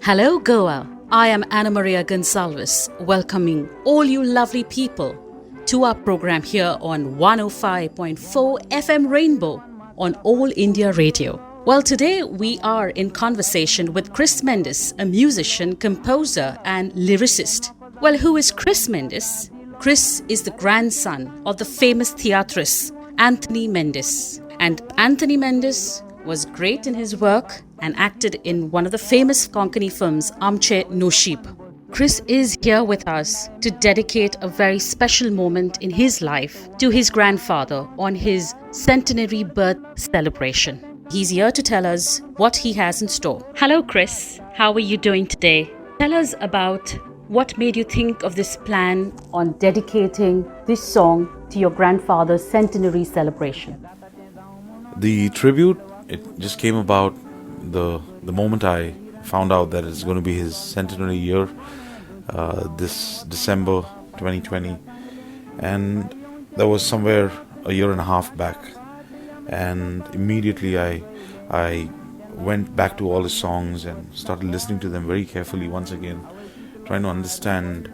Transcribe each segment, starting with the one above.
Hello, Goa. I am Anna Maria Gonsalves, welcoming all you lovely people to our program here on 105.4 FM Rainbow on All India Radio. Well, today we are in conversation with Chris Mendes, a musician, composer, and lyricist. Well, who is Chris Mendes? Chris is the grandson of the famous theatrist Anthony Mendes. And Anthony Mendes was great in his work and acted in one of the famous Konkani films, Amche Noshib. Chris is here with us to dedicate a very special moment in his life to his grandfather on his centenary birth celebration. He's here to tell us what he has in store. Hello, Chris. How are you doing today? Tell us about what made you think of this plan on dedicating this song to your grandfather's centenary celebration. The tribute, it just came about the moment I found out that it's going to be his centenary year, this December 2020, and that was somewhere a year and a half back. And immediately I went back to all his songs and started listening to them very carefully once again, trying to understand,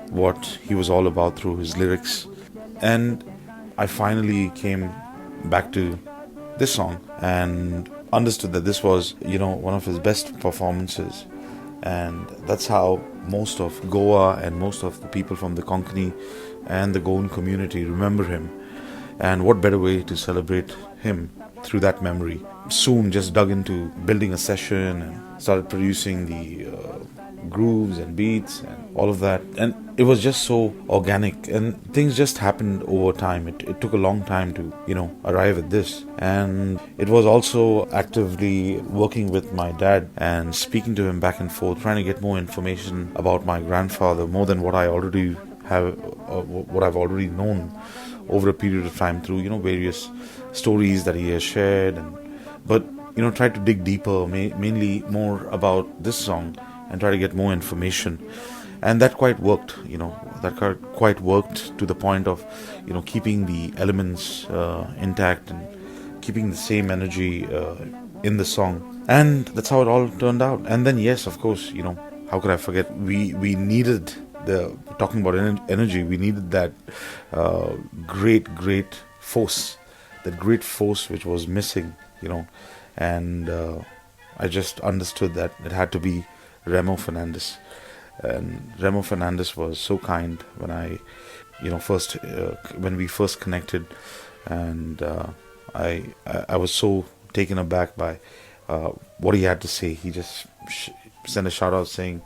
what he was all about through his lyrics. And I finally came back to this song and understood that this was, one of his best performances. And that's how most of Goa and most of the people from the Konkani and the Goan community remember him. And what better way to celebrate him through that memory. Soon just dug into building a session and started producing the grooves and beats and all of that. And it was just so organic, and things just happened over time. It took a long time to, arrive at this. And it was also actively working with my dad and speaking to him back and forth, trying to get more information about my grandfather, more than what I already have, what I've already known over a period of time through, various stories that he has shared. But try to dig deeper, mainly more about this song, and try to get more information. And that quite worked, that quite worked to the point of, keeping the elements intact and keeping the same energy in the song. And that's how it all turned out. And then, yes, of course, how could I forget? We needed talking about energy, we needed that great force, which was missing, and I just understood that it had to be Remo Fernandes. And Remo Fernandes was so kind when when we first connected, and I was so taken aback by what he had to say. He just sent a shout out saying,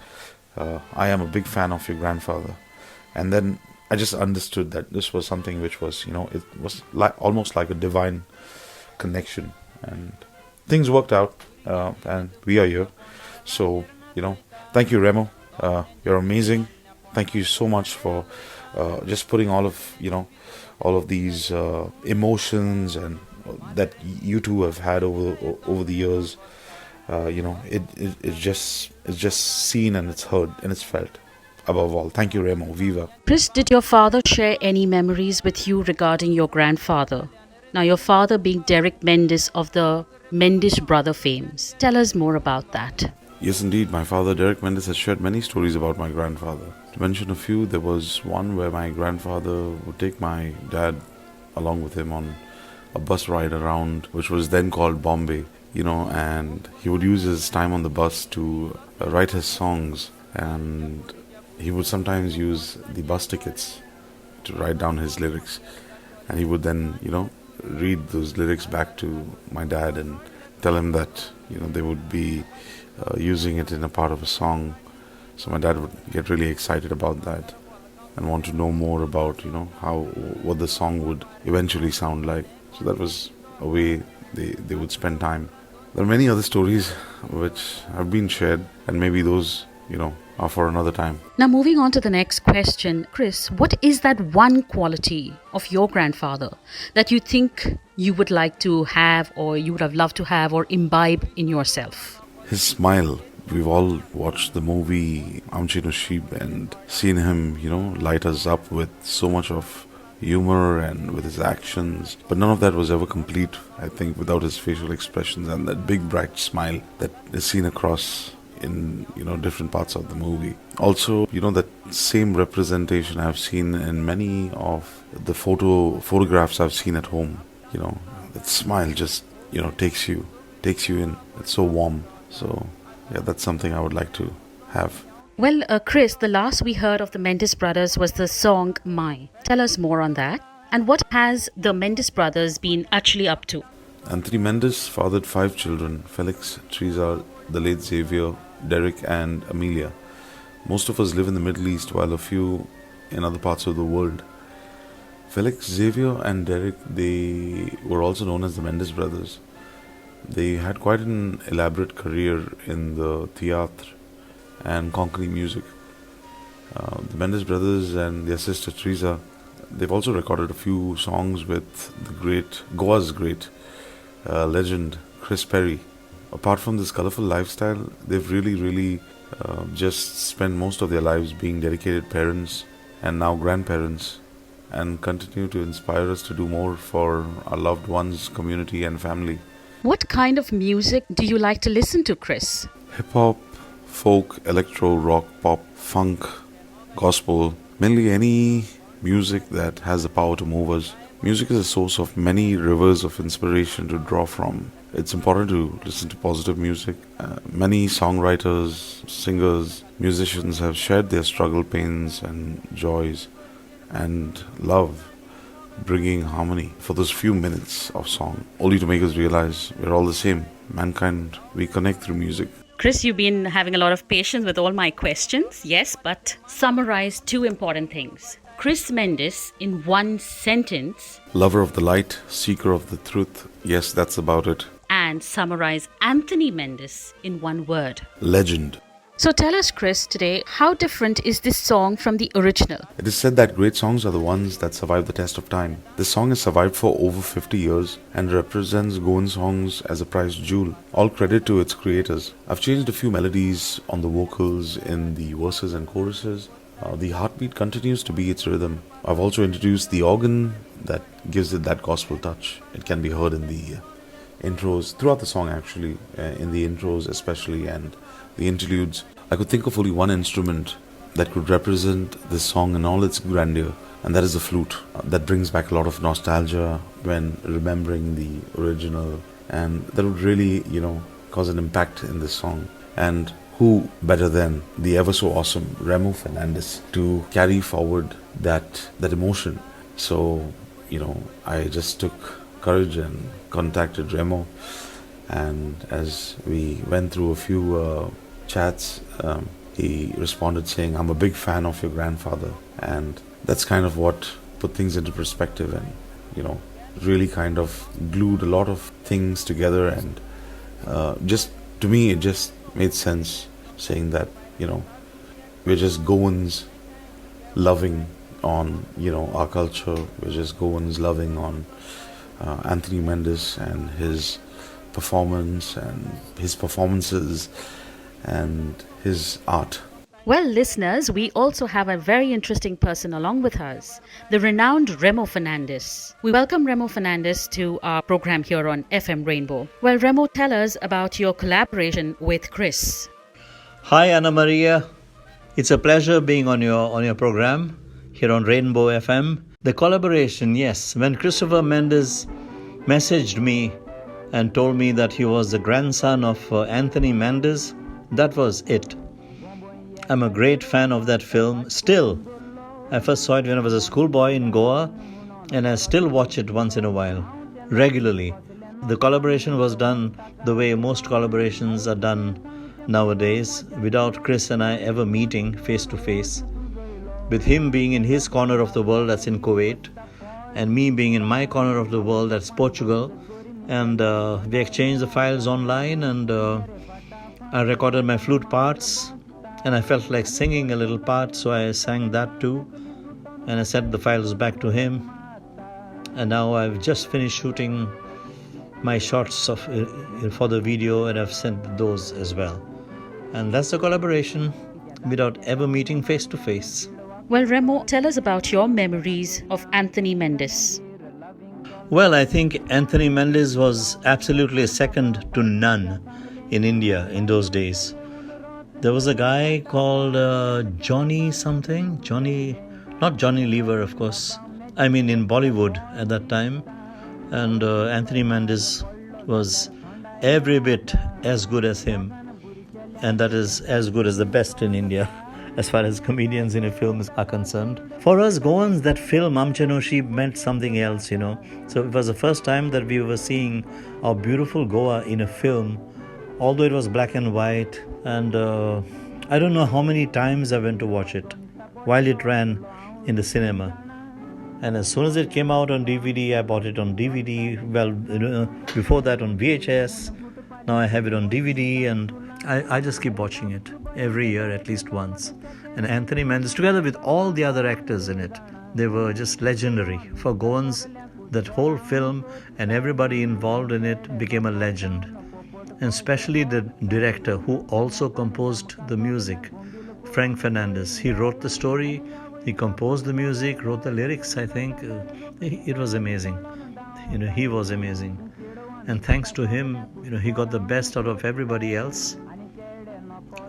I am a big fan of your grandfather. And then I just understood that this was something which was, it was almost like a divine connection. And things worked out, and we are here. So, thank you, Remo. You're amazing. Thank you so much for just putting all of these emotions and that you two have had over the years. It's just seen and it's heard and it's felt. Above all, thank you, Remo. Viva. Chris, did your father share any memories with you regarding your grandfather? Now, your father being Derek Mendes of the Mendes brother fames. Tell us more about that. Yes, indeed. My father, Derek Mendes, has shared many stories about my grandfather. To mention a few, there was one where my grandfather would take my dad along with him on a bus ride around, which was then called Bombay, and he would use his time on the bus to write his songs, and he would sometimes use the bus tickets to write down his lyrics, and he would then, read those lyrics back to my dad and tell him that, they would be using it in a part of a song. So my dad would get really excited about that and want to know more about, what the song would eventually sound like. So that was a way they would spend time. There are many other stories which have been shared, and maybe those, are for another time. Now, moving on to the next question. Chris, what is that one quality of your grandfather that you think you would like to have, or you would have loved to have, or imbibe in yourself? His smile. We've all watched the movie Amche Noshib and seen him, light us up with so much of humor and with his actions. But none of that was ever complete, I think, without his facial expressions and that big bright smile that is seen across in different parts of the movie. Also, that same representation I've seen in many of the photographs I've seen at home. That smile just takes you in. It's so warm. So yeah, that's something I would like to have. Well, Chris, the last we heard of the Mendes brothers was the song My. Tell us more on that. And what has the Mendes brothers been actually up to? Anthony Mendes fathered 5 children: Felix, Teresa, the late Savio, Derek, and Amelia. Most of us live in the Middle East, while a few in other parts of the world. Felix, Xavier, and Derek, they were also known as the Mendes brothers. They had quite an elaborate career in the theatre and Konkani music. The Mendes brothers and their sister Teresa, they've also recorded a few songs with the Goa's great legend Chris Perry. Apart from this colorful lifestyle, they've really just spent most of their lives being dedicated parents and now grandparents, and continue to inspire us to do more for our loved ones, community, and family. What kind of music do you like to listen to, Chris? Hip hop, folk, electro, rock, pop, funk, gospel, mainly any music that has the power to move us. Music is a source of many rivers of inspiration to draw from. It's important to listen to positive music. Many songwriters, singers, musicians have shared their struggle, pains, and joys, and love, bringing harmony for those few minutes of song, only to make us realize we're all the same. Mankind, we connect through music. Chris, you've been having a lot of patience with all my questions, yes, but summarize 2 important things. Chris Mendes in 1 sentence. Lover of the light, seeker of the truth. Yes, that's about it. And summarize Anthony Mendes in 1 word. Legend. So tell us, Chris, today, how different is this song from the original? It is said that great songs are the ones that survive the test of time. This song has survived for over 50 years and represents Goan songs as a prized jewel. All credit to its creators. I've changed a few melodies on the vocals in the verses and choruses. The heartbeat continues to be its rhythm. I've also introduced the organ that gives it that gospel touch. It can be heard in the intros, throughout the song actually, in the intros especially, and the interludes. I could think of only one instrument that could represent this song in all its grandeur, and that is the flute. That brings back a lot of nostalgia when remembering the original, and that would really, cause an impact in this song. And who better than the ever so awesome Remo Fernandes to carry forward that emotion? So, I just took courage and contacted Remo, and as we went through a few chats, he responded saying, "I'm a big fan of your grandfather," and that's kind of what put things into perspective, and really kind of glued a lot of things together, and just to me it just made sense, saying that we're just Goans loving on our culture. We're just Goans loving on Anthony Mendes and his performance and his performances and his art. Well, listeners, we also have a very interesting person along with us, the renowned Remo Fernandes. We welcome Remo Fernandes to our program here on FM Rainbow. Well, Remo, tell us about your collaboration with Chris. Hi, Anna Maria. It's a pleasure being on your program here on Rainbow FM. The collaboration, yes. When Christopher Mendes messaged me and told me that he was the grandson of Anthony Mendes, that was it. I'm a great fan of that film. Still, I first saw it when I was a schoolboy in Goa, and I still watch it once in a while, regularly. The collaboration was done the way most collaborations are done nowadays, without Chris and I ever meeting face to face. With him being in his corner of the world, that's in Kuwait, and me being in my corner of the world, that's Portugal. And we exchanged the files online, and I recorded my flute parts, and I felt like singing a little part, so I sang that too, and I sent the files back to him. And now I've just finished shooting my shots for the video, and I've sent those as well. And that's the collaboration without ever meeting face to face. Well, Remo, tell us about your memories of Anthony Mendes. Well, I think Anthony Mendes was absolutely second to none in India in those days. There was a guy called Johnny something. Not Johnny Lever, of course. I mean, in Bollywood at that time. And Anthony Mendes was every bit as good as him. And that is as good as the best in India, as far as comedians in a film are concerned. For us Goans, that film, Amchanoshi, meant something else, So it was the first time that we were seeing our beautiful Goa in a film, although it was black and white. And I don't know how many times I went to watch it while it ran in the cinema. And as soon as it came out on DVD, I bought it on DVD. Well, before that on VHS. Now I have it on DVD, and I just keep watching it every year at least once. And Anthony Mendes, together with all the other actors in it, they were just legendary. For Goans, that whole film and everybody involved in it became a legend. And especially the director, who also composed the music, Frank Fernandes. He wrote the story, he composed the music, wrote the lyrics, I think. It was amazing. He was amazing. And thanks to him, he got the best out of everybody else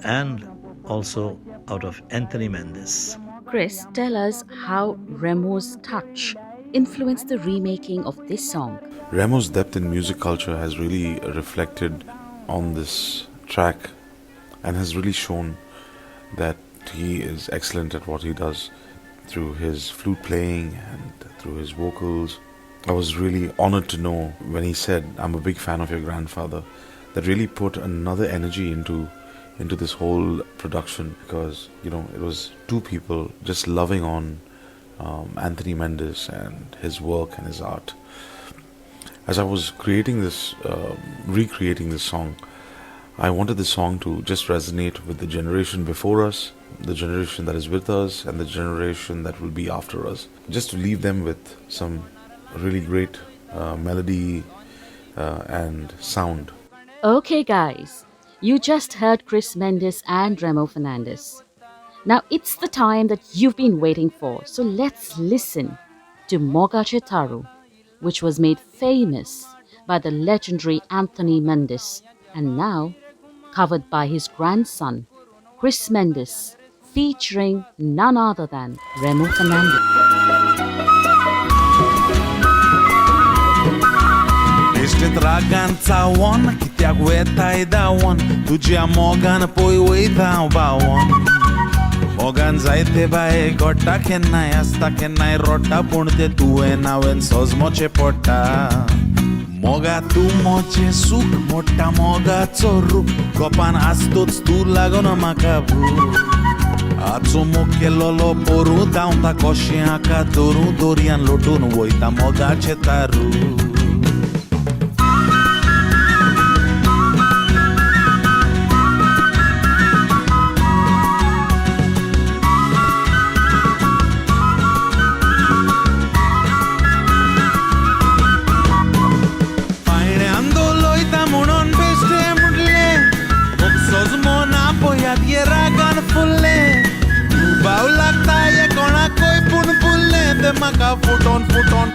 and also out of Anthony Mendes. Chris, tell us how Remo's touch influenced the remaking of this song. Remo's depth in music culture has really reflected on this track and has really shown that he is excellent at what he does through his flute playing and through his vocals. I was really honored to know when he said, "I'm a big fan of your grandfather." That really put another energy into this whole production, because it was two people just loving on Anthony Mendes and his work and his art. As I was recreating this song, I wanted the song to just resonate with the generation before us, the generation that is with us, and the generation that will be after us. Just to leave them with some really great melody and sound. Okay, guys, you just heard Chris Mendes and Remo Fernandes. Now it's the time that you've been waiting for, so let's listen to Mogachem Tarum, which was made famous by the legendary Anthony Mendes and now covered by his grandson, Chris Mendes, featuring none other than Remo Fernandes. Raganța on, kitia guetai da on, tuja mogan poi weita baon. Mogan zaite bae gotta kenai asta kenai rota punte tue nawen sozmoche porta. Moga tu moche suk mota moga tsoru, kopan astots tu lagona makabu. Atso moke lolo poru daunta koshia katoru dorian lotun weita Mogachem Tarum. Maka futon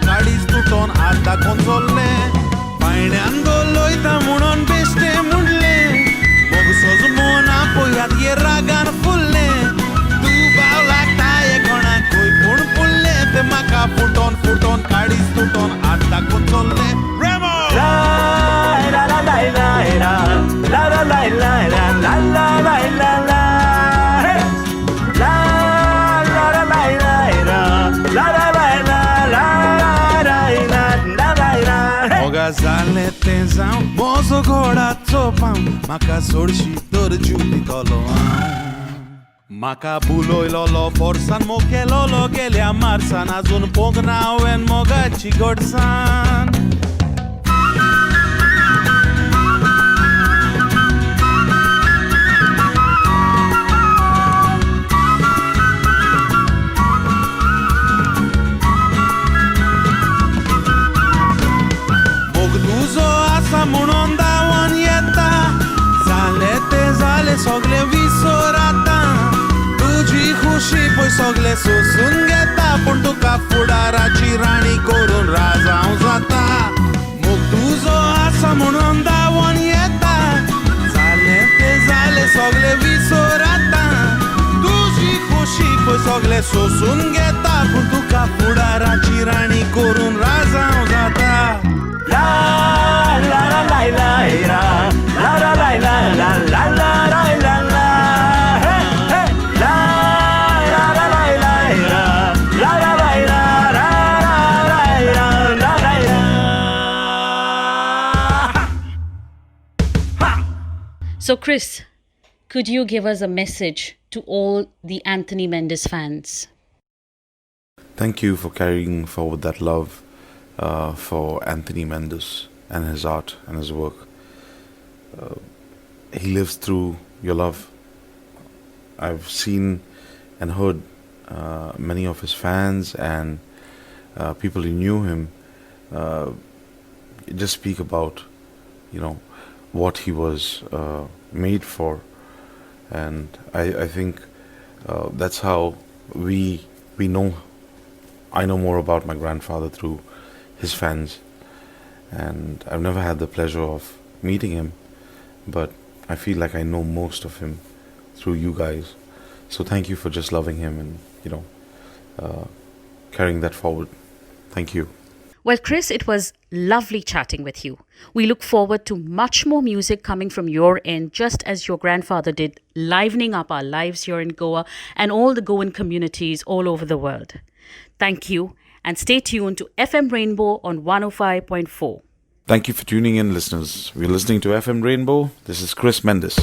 kadis tuton आता konsolne painando loita munon beste mudle bogsos mona poyat ye ragan fulle tu baulakta ye kona koi pun pulle te maka futon kadis tuton आता konsolne Remo la la la la la la la la la la la la la la la Zale tenzam, bozo ghoda tsopam, maka sorshi tor juti tolo. Maka buloi lolo forsan moke lolo gele amarsan azun pognawen mogachi godsan. Munonda wanyeta zale sogle visorata tuji khushi poi sogle susungeta puntu ka fudara chirani korun raja uzata muktuzo asa munonda wanyeta zale sogle visorata सगळे सोसून घेता पूण तुका फुडाराची राणी करून राजांव जाता ला ला ला ला ला ला ला ला ला ला ला ला ला ला ला हे हे ला ला ला ला ला ला ला ला So, Chris, could you give us a message to all the Anthony Mendes fans? Thank you for carrying forward that love for Anthony Mendes and his art and his work. He lives through your love. I've seen and heard many of his fans and people who knew him just speak about, what he was made for, and I think that's how we know. I know more about my grandfather through his fans, and I've never had the pleasure of meeting him, but I feel like I know most of him through you guys. So thank you for just loving him and carrying that forward. Thank you. Well, Chris, it was lovely chatting with you. We look forward to much more music coming from your end, just as your grandfather did, livening up our lives here in Goa and all the Goan communities all over the world. Thank you, and stay tuned to FM Rainbow on 105.4. Thank you for tuning in, listeners. We're listening to FM Rainbow. This is Chris Mendes.